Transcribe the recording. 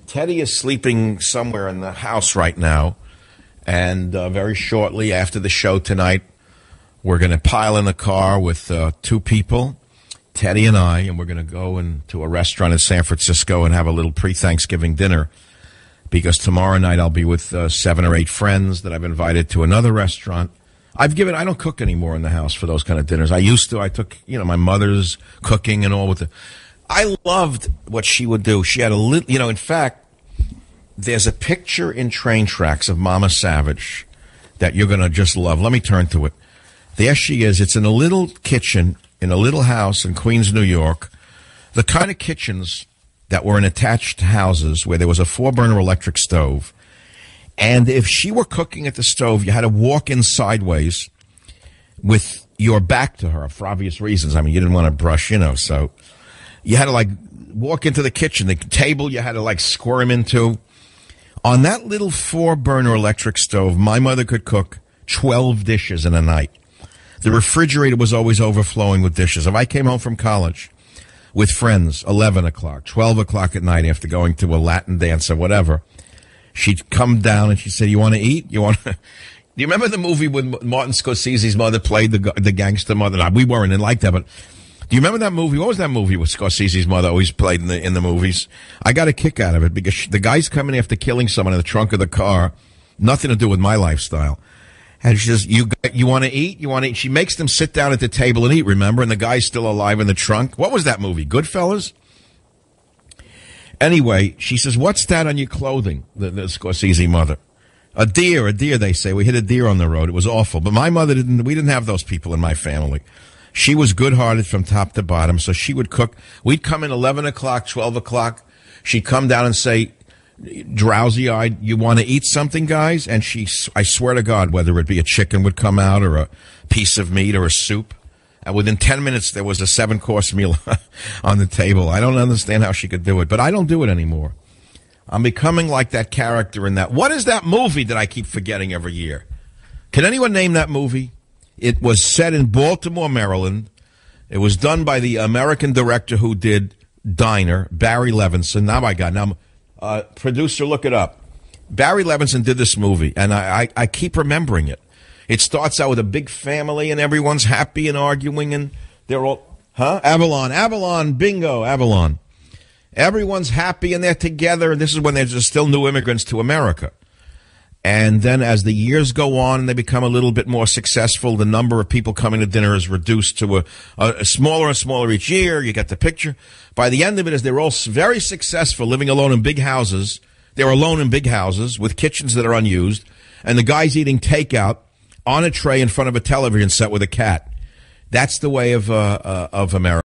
Teddy is sleeping somewhere in the house right now, and very shortly after the show tonight, we're going to pile in the car with two people, Teddy and I, and we're going to go into a restaurant in San Francisco and have a little pre-Thanksgiving dinner, because tomorrow night I'll be with 7 or 8 friends that I've invited to another restaurant. I don't cook anymore in the house for those kind of dinners. I used to. I took, my mother's cooking and all I loved what she would do. She had a little, in fact, there's a picture in Train Tracks of Mama Savage that you're going to just love. Let me turn to it. There she is. It's in a little kitchen in a little house in Queens, New York. The kind of kitchens that were in attached houses where there was a 4-burner electric stove. And if she were cooking at the stove, you had to walk in sideways with your back to her for obvious reasons. I mean, you didn't want to brush, so you had to walk into the kitchen. The table you had to squirm into. On that little 4-burner electric stove, my mother could cook 12 dishes in a night. The refrigerator was always overflowing with dishes. If I came home from college with friends, 11 o'clock, 12 o'clock at night after going to a Latin dance or whatever, she'd come down and she'd say, "You want to eat? Do you remember the movie when Martin Scorsese's mother played the gangster mother?" No, we weren't in like that, but do you remember that movie? What was that movie with Scorsese's mother always played in the movies? I got a kick out of it because the guy's coming after killing someone in the trunk of the car. Nothing to do with my lifestyle. And she says, you want to eat? You want to eat? She makes them sit down at the table and eat, remember? And the guy's still alive in the trunk. What was that movie? Goodfellas? Anyway, she says, "What's that on your clothing?" The Scorsese mother. A deer, they say. We hit a deer on the road. It was awful. But my mother we didn't have those people in my family. She was good-hearted from top to bottom, so she would cook. We'd come in 11 o'clock, 12 o'clock. She'd come down and say, drowsy-eyed, "You want to eat something, guys?" And I swear to God, whether it be a chicken would come out or a piece of meat or a soup, and within 10 minutes there was a 7-course meal on the table. I don't understand how she could do it, but I don't do it anymore. I'm becoming like that character in that. What is that movie that I keep forgetting every year? Can anyone name that movie? It was set in Baltimore, Maryland. It was done by the American director who did Diner, Barry Levinson. Now I got producer, look it up. Barry Levinson did this movie, and I keep remembering it. It starts out with a big family, and everyone's happy and arguing, and they're all, Avalon, bingo, Avalon. Everyone's happy, and they're together, and this is when they're just still new immigrants to America. And then as the years go on and they become a little bit more successful, the number of people coming to dinner is reduced to a smaller and smaller each year. You get the picture. By the end of it, as they're all very successful, living alone in big houses, they're alone in big houses with kitchens that are unused, and the guy's eating takeout on a tray in front of a television set with a cat. That's the way of America.